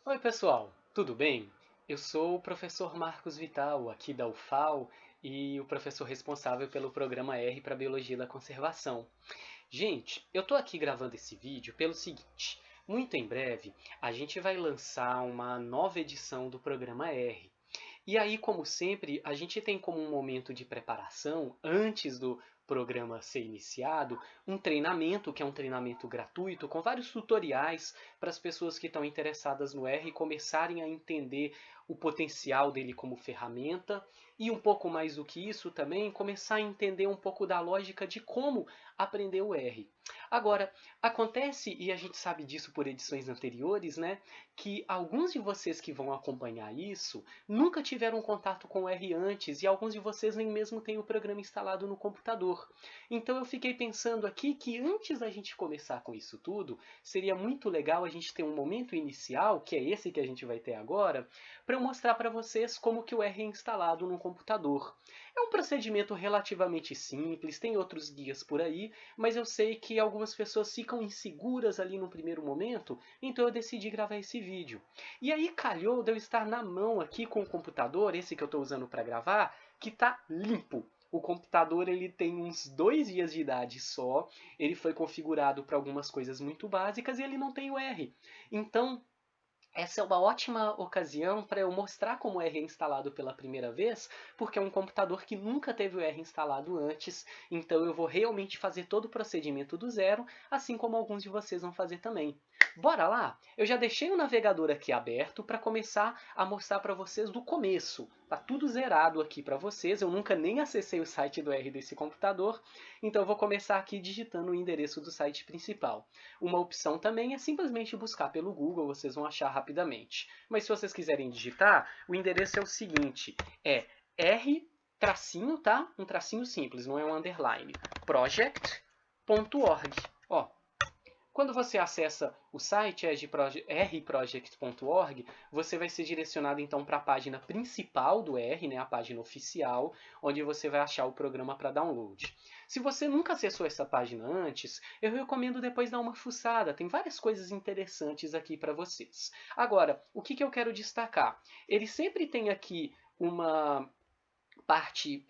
Oi, pessoal, tudo bem? Eu sou o professor Marcos Vital, aqui da UFAL, e o professor responsável pelo programa R para Biologia da Conservação. Gente, eu tô aqui gravando esse vídeo pelo seguinte: muito em breve a gente vai lançar uma nova edição do programa R. E aí, como sempre, a gente tem como um momento de preparação, antes do programa ser iniciado, um treinamento, que é um treinamento gratuito, com vários tutoriais para as pessoas que estão interessadas no R começarem a entender o potencial dele como ferramenta e um pouco mais do que isso também, começar a entender um pouco da lógica de como aprender o R. Agora, acontece, e a gente sabe disso por edições anteriores, né, que alguns de vocês que vão acompanhar isso nunca tiveram contato com o R antes e alguns de vocês nem mesmo têm o programa instalado no computador. Então eu fiquei pensando aqui que antes da gente começar com isso tudo, seria muito legal a gente ter um momento inicial, que é esse que a gente vai ter agora, para eu mostrar para vocês como que o R é instalado no computador. É um procedimento relativamente simples, tem outros guias por aí, mas eu sei que algumas pessoas ficam inseguras ali no primeiro momento, então eu decidi gravar esse vídeo. E aí calhou de eu estar na mão aqui com o computador, esse que eu estou usando para gravar, que está limpo. O computador ele tem uns 2 dias de idade só, ele foi configurado para algumas coisas muito básicas e ele não tem o R. Então essa é uma ótima ocasião para eu mostrar como o R é instalado pela primeira vez, porque é um computador que nunca teve o R instalado antes, então eu vou realmente fazer todo o procedimento do zero, assim como alguns de vocês vão fazer também. Bora lá? Eu já deixei o navegador aqui aberto para começar a mostrar para vocês do começo. Tá tudo zerado aqui para vocês, eu nunca nem acessei o site do R desse computador, então eu vou começar aqui digitando o endereço do site principal. Uma opção também é simplesmente buscar pelo Google, vocês vão achar rapidamente. Mas se vocês quiserem digitar, o endereço é o seguinte, é r tracinho, tá? Um tracinho simples, não é um underline. project.org. Ó, quando você acessa o site rproject.org, você vai ser direcionado então para a página principal do R, né, a página oficial, onde você vai achar o programa para download. Se você nunca acessou essa página antes, eu recomendo depois dar uma fuçada, tem várias coisas interessantes aqui para vocês. Agora, o que eu quero destacar? Ele sempre tem aqui uma parte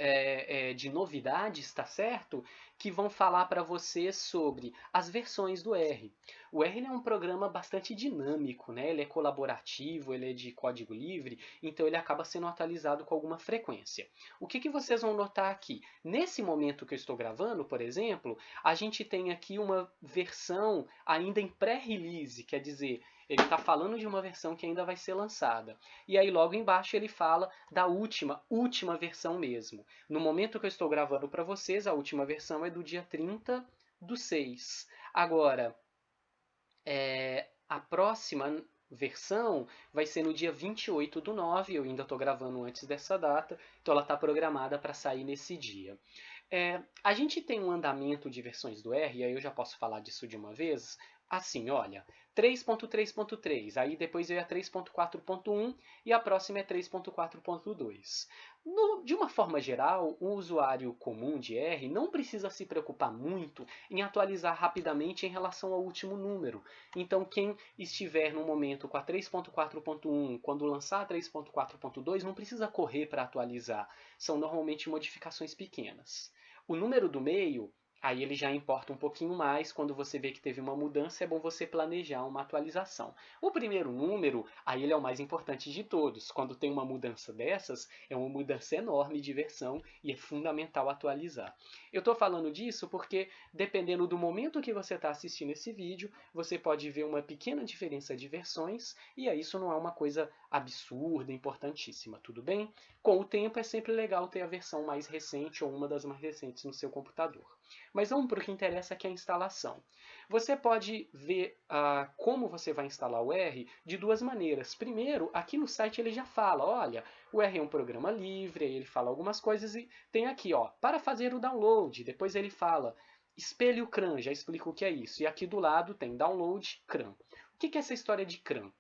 de novidades, tá certo? Que vão falar para você sobre as versões do R. O R é um programa bastante dinâmico, né? Ele é colaborativo, ele é de código livre, então ele acaba sendo atualizado com alguma frequência. O que vocês vão notar aqui? Nesse momento que eu estou gravando, por exemplo, a gente tem aqui uma versão ainda em pré-release, quer dizer, ele está falando de uma versão que ainda vai ser lançada. E aí logo embaixo ele fala da última versão mesmo. No momento que eu estou gravando para vocês, a última versão é do dia 30 do 6. Agora, a próxima versão vai ser no dia 28 do 9, eu ainda estou gravando antes dessa data, então ela está programada para sair nesse dia. A gente tem um andamento de versões do R, e aí eu já posso falar disso de uma vez. Assim, olha, 3.3.3, aí depois veio a 3.4.1 e a próxima é 3.4.2. De uma forma geral, o usuário comum de R não precisa se preocupar muito em atualizar rapidamente em relação ao último número. Então, quem estiver no momento com a 3.4.1, quando lançar a 3.4.2, não precisa correr para atualizar. São normalmente modificações pequenas. O número do meio, aí ele já importa um pouquinho mais. Quando você vê que teve uma mudança, é bom você planejar uma atualização. O primeiro número, aí ele é o mais importante de todos. Quando tem uma mudança dessas, é uma mudança enorme de versão e é fundamental atualizar. Eu estou falando disso porque, dependendo do momento que você está assistindo esse vídeo, você pode ver uma pequena diferença de versões e aí isso não é uma coisa absurda, importantíssima, tudo bem? Com o tempo é sempre legal ter a versão mais recente ou uma das mais recentes no seu computador. Mas vamos para o que interessa, que é a instalação. Você pode ver como você vai instalar o R de duas maneiras. Primeiro, aqui no site ele já fala, olha, o R é um programa livre, aí ele fala algumas coisas e tem aqui, ó, para fazer o download. Depois ele fala, espelhe o CRAN, já explico o que é isso. E aqui do lado tem download, CRAN. O que é essa história de CRAN?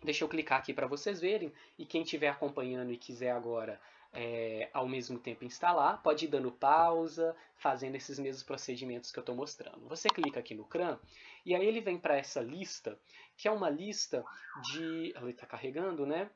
Deixa eu clicar aqui para vocês verem, e quem estiver acompanhando e quiser agora ao mesmo tempo instalar, pode ir dando pausa, fazendo esses mesmos procedimentos que eu estou mostrando. Você clica aqui no CRAN e aí ele vem para essa lista, que é uma lista de... Ele está carregando, né?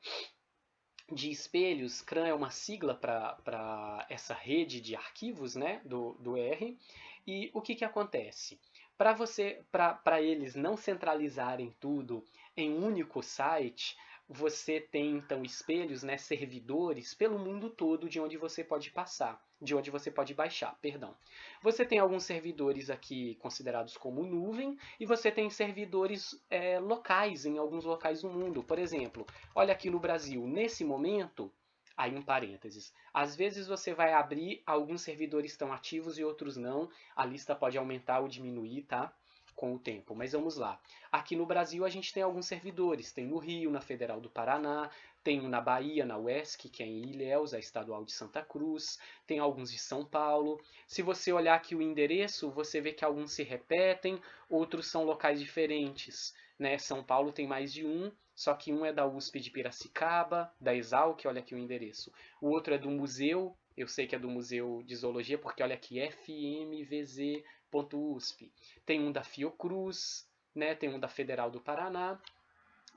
De espelhos. CRAN é uma sigla para essa rede de arquivos, né, do R. E o que acontece? Para eles não centralizarem tudo em um único site, você tem então espelhos, né, servidores pelo mundo todo de onde você pode passar, de onde você pode baixar, perdão. Você tem alguns servidores aqui considerados como nuvem e você tem servidores locais em alguns locais do mundo. Por exemplo, olha aqui no Brasil, nesse momento, aí um parênteses, às vezes você vai abrir, alguns servidores estão ativos e outros não, a lista pode aumentar ou diminuir, tá? Com o tempo, mas vamos lá. Aqui no Brasil a gente tem alguns servidores, tem no Rio, na Federal do Paraná, tem um na Bahia, na UESC, que é em Ilhéus, a Estadual de Santa Cruz, tem alguns de São Paulo. Se você olhar aqui o endereço, você vê que alguns se repetem, outros são locais diferentes, né? São Paulo tem mais de um, só que um é da USP de Piracicaba, da Exalc, olha aqui o endereço. O outro é do museu, eu sei que é do Museu de Zoologia, porque olha aqui, fmvz.usp. Tem um da Fiocruz, né? Tem um da Federal do Paraná.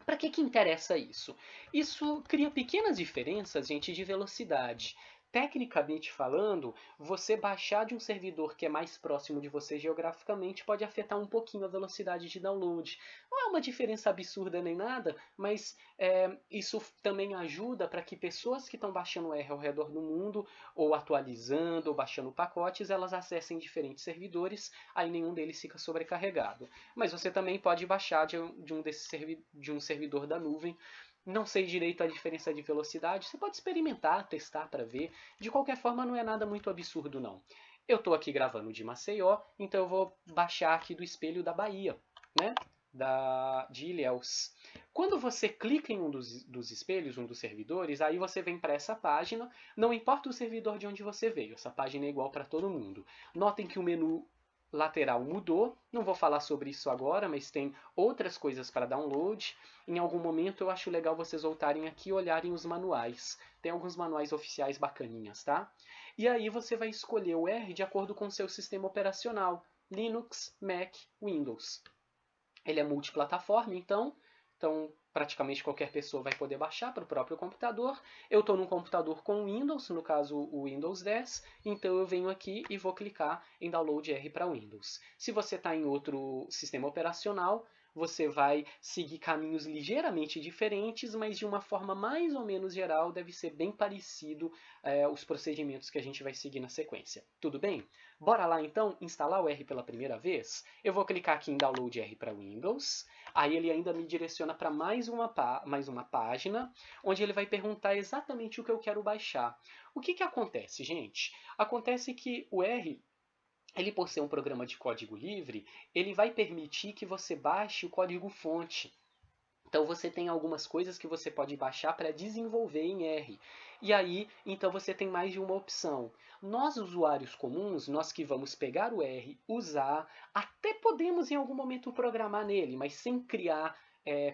Para que interessa isso? Isso cria pequenas diferenças, gente, de velocidade. Tecnicamente falando, você baixar de um servidor que é mais próximo de você geograficamente pode afetar um pouquinho a velocidade de download. Não é uma diferença absurda nem nada, mas isso também ajuda para que pessoas que estão baixando R ao redor do mundo, ou atualizando, ou baixando pacotes, elas acessem diferentes servidores, aí nenhum deles fica sobrecarregado. Mas você também pode baixar de um servidor da nuvem. Não sei direito a diferença de velocidade. Você pode experimentar, testar para ver. De qualquer forma, não é nada muito absurdo, não. Eu estou aqui gravando de Maceió, então eu vou baixar aqui do espelho da Bahia, né? De Ilhéus. Quando você clica em um dos espelhos, um dos servidores, aí você vem para essa página. Não importa o servidor de onde você veio, essa página é igual para todo mundo. Notem que o menu lateral mudou. Não vou falar sobre isso agora, mas tem outras coisas para download. Em algum momento eu acho legal vocês voltarem aqui e olharem os manuais. Tem alguns manuais oficiais bacaninhas, tá? E aí você vai escolher o R de acordo com o seu sistema operacional. Linux, Mac, Windows. Ele é multiplataforma, então praticamente qualquer pessoa vai poder baixar para o próprio computador. Eu estou num computador com Windows, no caso o Windows 10, então eu venho aqui e vou clicar em Download R para Windows. Se você está em outro sistema operacional, você vai seguir caminhos ligeiramente diferentes, mas de uma forma mais ou menos geral, deve ser bem parecido os procedimentos que a gente vai seguir na sequência. Tudo bem? Bora lá então instalar o R pela primeira vez? Eu vou clicar aqui em Download R para Windows, aí ele ainda me direciona para mais uma página, onde ele vai perguntar exatamente o que eu quero baixar. O que acontece, gente? Acontece que o R, ele por ser um programa de código livre, ele vai permitir que você baixe o código-fonte. Então você tem algumas coisas que você pode baixar para desenvolver em R. E aí, então você tem mais de uma opção. Nós, usuários comuns, nós que vamos pegar o R, usar, até podemos em algum momento programar nele, mas sem criar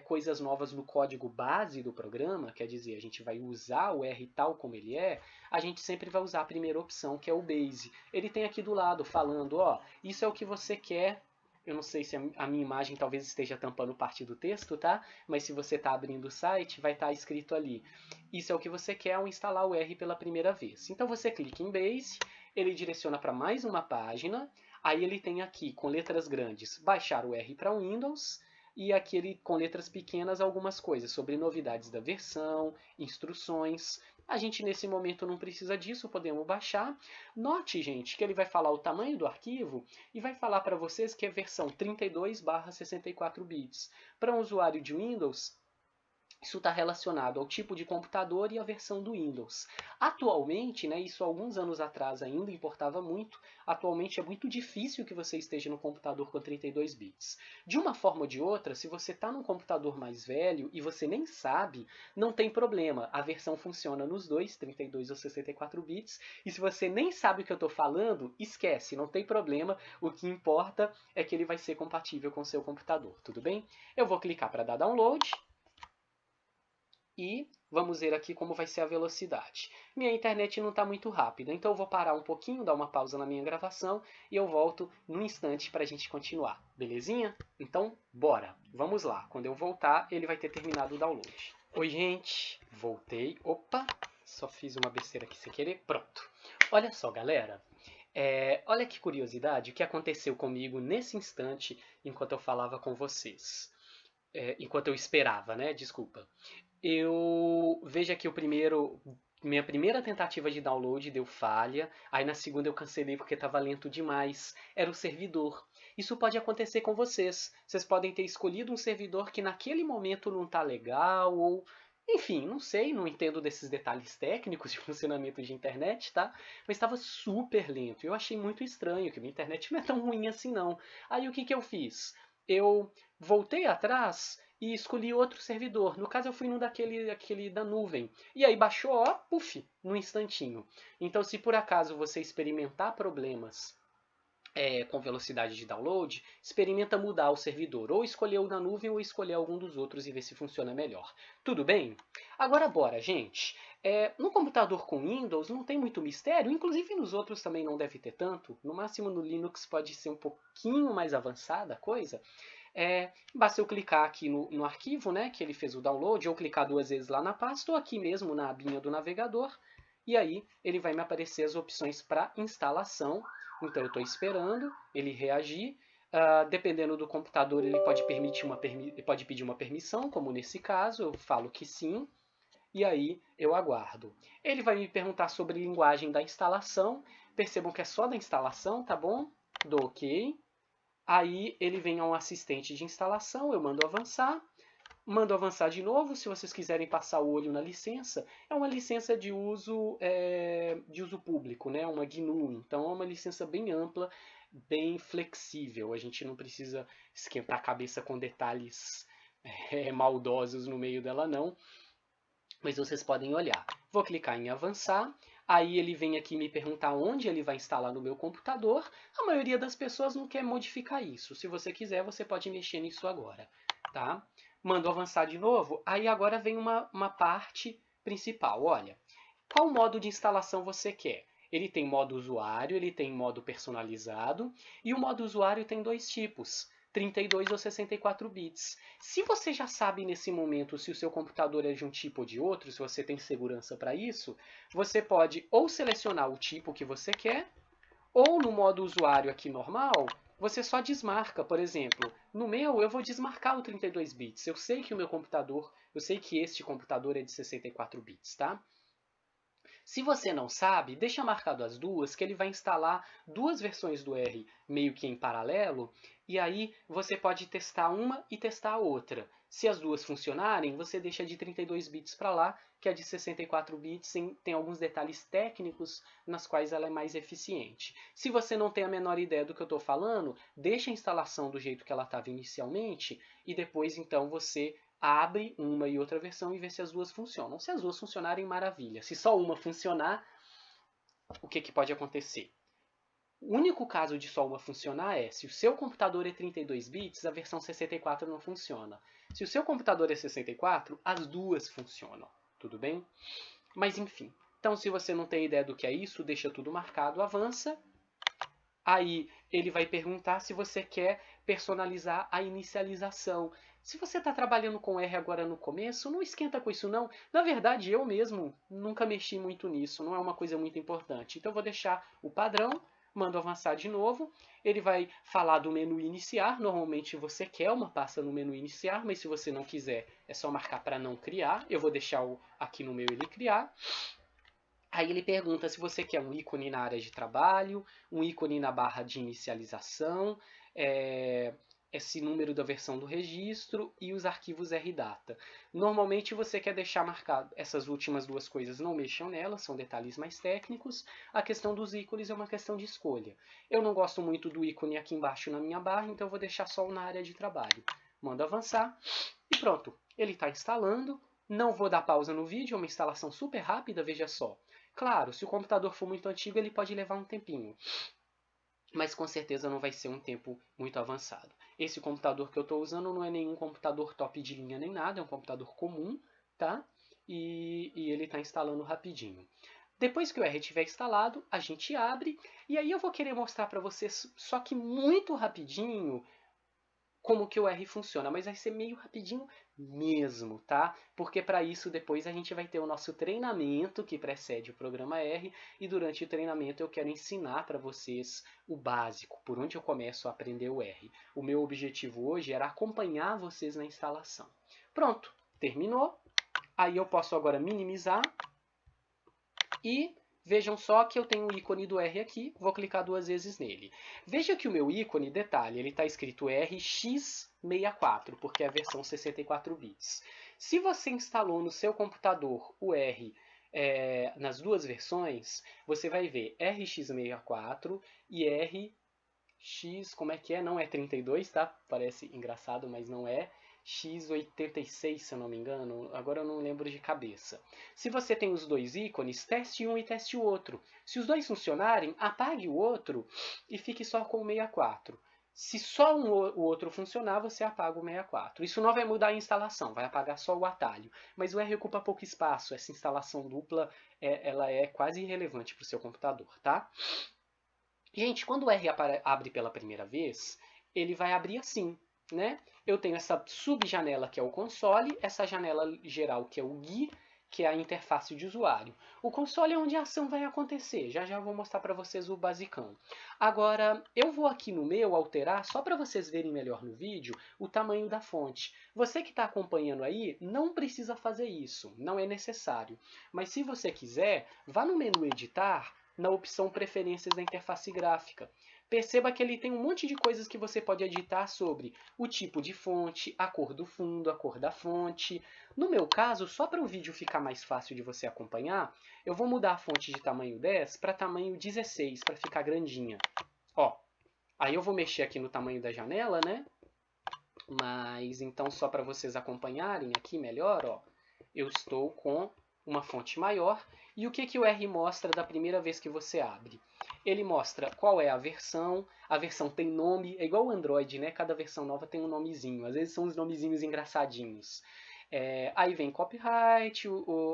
coisas novas no código base do programa, quer dizer, a gente vai usar o R tal como ele é, a gente sempre vai usar a primeira opção, que é o base. Ele tem aqui do lado falando, ó, isso é o que você quer. Eu não sei se a minha imagem talvez esteja tampando parte do texto, tá? Mas se você está abrindo o site, vai estar escrito ali. Isso é o que você quer ao instalar o R pela primeira vez. Então você clica em Base, ele direciona para mais uma página, aí ele tem aqui, com letras grandes, baixar o R para Windows, e aqui ele, com letras pequenas, algumas coisas sobre novidades da versão, instruções. A gente nesse momento não precisa disso, podemos baixar. Note, gente, que ele vai falar o tamanho do arquivo e vai falar para vocês que é versão 32/64 bits. Para um usuário de Windows, isso está relacionado ao tipo de computador e à versão do Windows. Atualmente, né, isso alguns anos atrás ainda importava muito, atualmente é muito difícil que você esteja no computador com 32 bits. De uma forma ou de outra, se você está num computador mais velho e você nem sabe, não tem problema, a versão funciona nos dois, 32 ou 64 bits, e se você nem sabe o que eu estou falando, esquece, não tem problema, o que importa é que ele vai ser compatível com o seu computador, tudo bem? Eu vou clicar para dar download, e vamos ver aqui como vai ser a velocidade. Minha internet não está muito rápida, então eu vou parar um pouquinho, dar uma pausa na minha gravação e eu volto num instante para a gente continuar, belezinha? Então, bora! Vamos lá, quando eu voltar, ele vai ter terminado o download. Oi, gente! Voltei. Opa! Só fiz uma besteira aqui sem querer. Pronto. Olha só, galera. Olha que curiosidade o que aconteceu comigo nesse instante enquanto eu falava com vocês. Enquanto eu esperava, né? Desculpa. Eu vejo aqui minha primeira tentativa de download deu falha, aí na segunda eu cancelei porque estava lento demais. Era o servidor. Isso pode acontecer com vocês. Vocês podem ter escolhido um servidor que naquele momento não está legal, ou enfim, não sei, não entendo desses detalhes técnicos de funcionamento de internet, tá? Mas estava super lento. Eu achei muito estranho, que minha internet não é tão ruim assim não. Aí o que que eu fiz? Eu voltei atrás e escolhi outro servidor. No caso, eu fui num aquele da nuvem. E aí baixou, ó, puf, num instantinho. Então, se por acaso você experimentar problemas com velocidade de download, experimenta mudar o servidor. Ou escolher o da nuvem ou escolher algum dos outros e ver se funciona melhor. Tudo bem? Agora bora, gente. No computador com Windows não tem muito mistério, inclusive nos outros também não deve ter tanto. No máximo no Linux pode ser um pouquinho mais avançada a coisa. Basta eu clicar aqui no arquivo, né, que ele fez o download, ou clicar duas vezes lá na pasta, ou aqui mesmo na abinha do navegador, e aí ele vai me aparecer as opções para instalação. Então eu estou esperando ele reagir. Dependendo do computador, ele pode pedir uma permissão, como nesse caso, eu falo que sim, e aí eu aguardo. Ele vai me perguntar sobre linguagem da instalação. Percebam que é só da instalação, tá bom? Dou OK. Aí ele vem a um assistente de instalação, eu mando avançar de novo. Se vocês quiserem passar o olho na licença, é uma licença de uso público, né? Uma GNU. Então é uma licença bem ampla, bem flexível. A gente não precisa esquentar a cabeça com detalhes maldosos no meio dela, não. Mas vocês podem olhar. Vou clicar em avançar. Aí ele vem aqui me perguntar onde ele vai instalar no meu computador. A maioria das pessoas não quer modificar isso. Se você quiser, você pode mexer nisso agora, tá? Mando avançar de novo. Aí agora vem uma parte principal. Olha, qual modo de instalação você quer? Ele tem modo usuário, ele tem modo personalizado. E o modo usuário tem dois tipos. 32 ou 64 bits. Se você já sabe nesse momento se o seu computador é de um tipo ou de outro, se você tem segurança para isso, você pode ou selecionar o tipo que você quer, ou no modo usuário aqui normal, você só desmarca. Por exemplo, no meu eu vou desmarcar o 32 bits. Eu sei que este computador é de 64 bits, tá? Se você não sabe, deixa marcado as duas, que ele vai instalar duas versões do R meio que em paralelo, e aí você pode testar uma e testar a outra. Se as duas funcionarem, você deixa de 32 bits para lá, que a de 64 bits tem alguns detalhes técnicos nas quais ela é mais eficiente. Se você não tem a menor ideia do que eu estou falando, deixa a instalação do jeito que ela estava inicialmente, e depois então você abre uma e outra versão e vê se as duas funcionam. Se as duas funcionarem, maravilha. Se só uma funcionar, o que pode acontecer? O único caso de só uma funcionar é se o seu computador é 32 bits, a versão 64 não funciona. Se o seu computador é 64, as duas funcionam. Tudo bem? Mas enfim. Então, se você não tem ideia do que é isso, deixa tudo marcado, avança. Aí ele vai perguntar se você quer personalizar a inicialização. Se você está trabalhando com R agora no começo, não esquenta com isso não. Na verdade, eu mesmo nunca mexi muito nisso, não é uma coisa muito importante. Então eu vou deixar o padrão, mando avançar de novo. Ele vai falar do menu iniciar. Normalmente você quer uma pasta no menu iniciar, mas se você não quiser, é só marcar para não criar. Eu vou deixar aqui no meu ele criar. Aí ele pergunta se você quer um ícone na área de trabalho, um ícone na barra de inicialização, esse número da versão do registro e os arquivos RData. Normalmente você quer deixar marcado essas últimas duas coisas, não mexam nelas, são detalhes mais técnicos. A questão dos ícones é uma questão de escolha. Eu não gosto muito do ícone aqui embaixo na minha barra, então eu vou deixar só na área de trabalho. Mando avançar e pronto, ele está instalando. Não vou dar pausa no vídeo, é uma instalação super rápida, veja só. Claro, se o computador for muito antigo, ele pode levar um tempinho, mas com certeza não vai ser um tempo muito avançado. Esse computador que eu estou usando não é nenhum computador top de linha nem nada, é um computador comum, tá? e ele está instalando rapidinho. Depois que o R estiver instalado, a gente abre, e aí eu vou querer mostrar para vocês, só que muito rapidinho, como que o R funciona, mas vai ser meio rapidinho mesmo, tá? Porque para isso depois a gente vai ter o nosso treinamento que precede o programa R, e durante o treinamento eu quero ensinar para vocês o básico, por onde eu começo a aprender o R. O meu objetivo hoje era acompanhar vocês na instalação. Pronto, terminou. Aí eu posso agora minimizar e vejam só que eu tenho o ícone do R aqui, vou clicar 2 vezes nele. Veja que o meu ícone, detalhe, ele está escrito RX64, porque é a versão 64 bits. Se você instalou no seu computador o R nas duas versões, você vai ver RX64 e RX, como é que é? Não é 32, tá? Parece engraçado, mas não é. X86, se eu não me engano, agora eu não lembro de cabeça. Se você tem os dois ícones, teste um e teste o outro. Se os dois funcionarem, apague o outro e fique só com o 64. Se só o outro funcionar, você apaga o 64. Isso não vai mudar a instalação, vai apagar só o atalho. Mas o R ocupa pouco espaço, essa instalação dupla ela é quase irrelevante para o seu computador, tá? Gente, quando o R abre pela primeira vez, ele vai abrir assim, né? Eu tenho essa subjanela que é o console, essa janela geral que é o GUI, que é a interface de usuário. O console é onde a ação vai acontecer, já já vou mostrar para vocês o basicão. Agora, eu vou aqui no meu alterar, só para vocês verem melhor no vídeo, o tamanho da fonte. Você que está acompanhando aí, não precisa fazer isso, não é necessário. Mas se você quiser, vá no menu editar, na opção preferências da interface gráfica. Perceba que ele tem um monte de coisas que você pode editar sobre o tipo de fonte, a cor do fundo, a cor da fonte. No meu caso, só para o vídeo ficar mais fácil de você acompanhar, eu vou mudar a fonte de tamanho 10 para tamanho 16, para ficar grandinha. Ó, aí eu vou mexer aqui no tamanho da janela, né? Mas então só para vocês acompanharem aqui melhor, ó, eu estou com uma fonte maior. E o que, que o R mostra da primeira vez que você abre? Ele mostra qual é a versão tem nome, é igual o Android, né? Cada versão nova tem um nomezinho, às vezes são uns nomezinhos engraçadinhos. Aí vem copyright,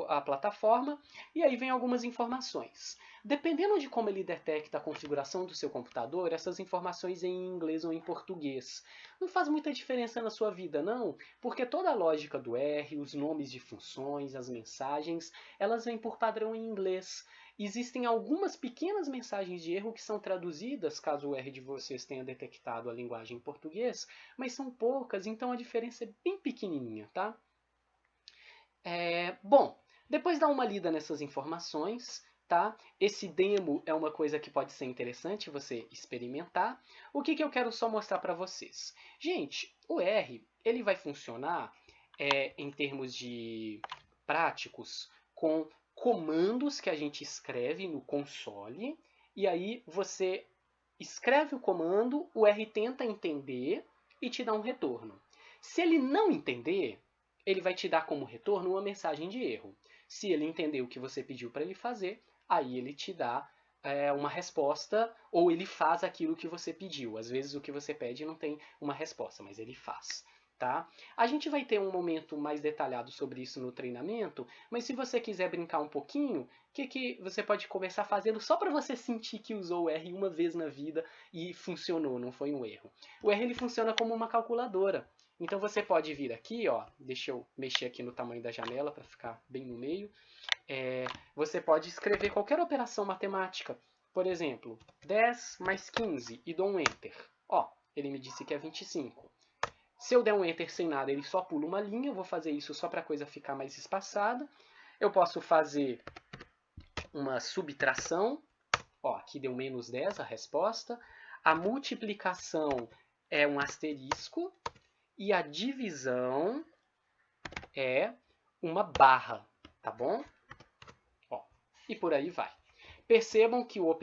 a plataforma, e aí vem algumas informações. Dependendo de como ele detecta a configuração do seu computador, essas informações em inglês ou em português. Não faz muita diferença na sua vida, não, porque toda a lógica do R, os nomes de funções, as mensagens, elas vêm por padrão em inglês. Existem algumas pequenas mensagens de erro que são traduzidas, caso o R de vocês tenha detectado a linguagem em português, mas são poucas, então a diferença é bem pequenininha, tá? Bom, depois dá uma lida nessas informações, tá? Esse demo é uma coisa que pode ser interessante você experimentar. O que eu quero só mostrar para vocês? Gente, o R ele vai funcionar em termos de práticos com comandos que a gente escreve no console, e aí você escreve o comando, o R tenta entender e te dá um retorno. Se ele não entender, ele vai te dar como retorno uma mensagem de erro. Se ele entender o que você pediu para ele fazer, aí ele te dá uma resposta, ou ele faz aquilo que você pediu. Às vezes o que você pede não tem uma resposta, mas ele faz. Tá? A gente vai ter um momento mais detalhado sobre isso no treinamento, mas se você quiser brincar um pouquinho, o que você pode começar fazendo só para você sentir que usou o R uma vez na vida e funcionou, não foi um erro. O R ele funciona como uma calculadora. Então você pode vir aqui, ó, deixa eu mexer aqui no tamanho da janela para ficar bem no meio. Você pode escrever qualquer operação matemática. Por exemplo, 10 mais 15 e dou um Enter. Ó, ele me disse que é 25. Se eu der um Enter sem nada, ele só pula uma linha. Eu vou fazer isso só para a coisa ficar mais espaçada. Eu posso fazer uma subtração. Ó, aqui deu menos 10 a resposta. A multiplicação é um asterisco. E a divisão é uma barra, tá bom? Ó, e por aí vai. Percebam que o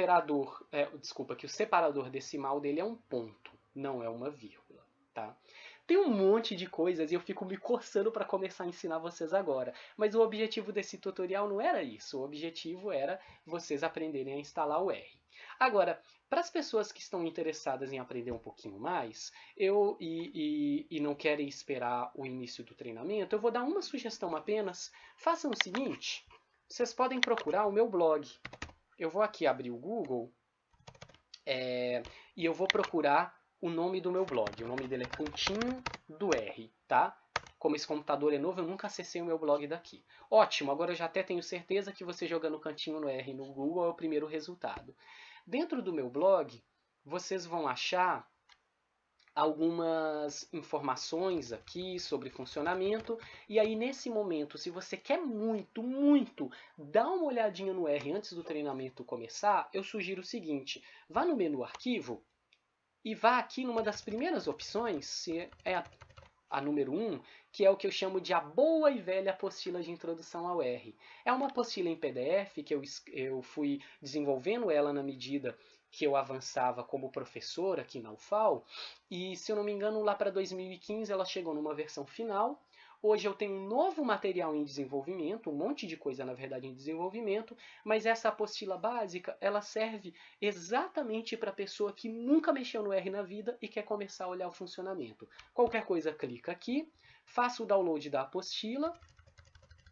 que o separador decimal dele é um ponto, não é uma vírgula, tá? Tem um monte de coisas e eu fico me coçando para começar a ensinar vocês agora. Mas o objetivo desse tutorial não era isso. O objetivo era vocês aprenderem a instalar o R. Agora, para as pessoas que estão interessadas em aprender um pouquinho mais, e não querem esperar o início do treinamento, eu vou dar uma sugestão apenas. Façam o seguinte, vocês podem procurar o meu blog. Eu vou aqui abrir o Google e eu vou procurar o nome do meu blog. O nome dele é Cantinho do R, tá? Como esse computador é novo, eu nunca acessei o meu blog daqui. Ótimo, agora eu já até tenho certeza que você jogando Cantinho no R no Google é o primeiro resultado. Dentro do meu blog, vocês vão achar algumas informações aqui sobre funcionamento, e aí nesse momento, se você quer muito dar uma olhadinha no R antes do treinamento começar, eu sugiro o seguinte, vá no menu arquivo e vá aqui numa das primeiras opções, se é a número 1, que é o que eu chamo de a boa e velha apostila de introdução ao R. É uma apostila em PDF que eu fui desenvolvendo ela na medida que eu avançava como professor aqui na UFAL, e se eu não me engano lá para 2015 ela chegou numa versão final. Hoje eu tenho um novo material em desenvolvimento, um monte de coisa na verdade em desenvolvimento, mas essa apostila básica ela serve exatamente para a pessoa que nunca mexeu no R na vida e quer começar a olhar o funcionamento. Qualquer coisa clica aqui, faça o download da apostila,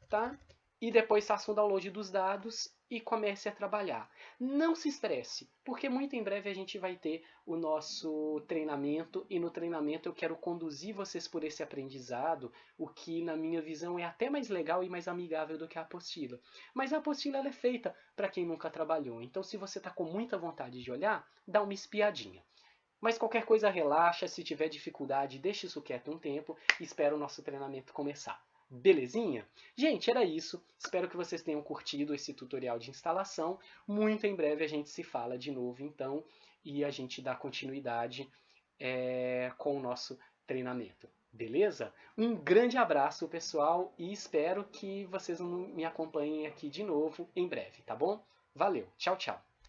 tá? E depois faça um download dos dados e comece a trabalhar. Não se estresse, porque muito em breve a gente vai ter o nosso treinamento e no treinamento eu quero conduzir vocês por esse aprendizado, o que na minha visão é até mais legal e mais amigável do que a apostila. Mas a apostila ela é feita para quem nunca trabalhou, então se você está com muita vontade de olhar, dá uma espiadinha. Mas qualquer coisa relaxa, se tiver dificuldade, deixa isso quieto um tempo e espera o nosso treinamento começar. Belezinha? Gente, era isso. Espero que vocês tenham curtido esse tutorial de instalação. Muito em breve a gente se fala de novo, então, e a gente dá continuidade com o nosso treinamento. Beleza? Um grande abraço, pessoal, e espero que vocês me acompanhem aqui de novo em breve, tá bom? Valeu, tchau, tchau.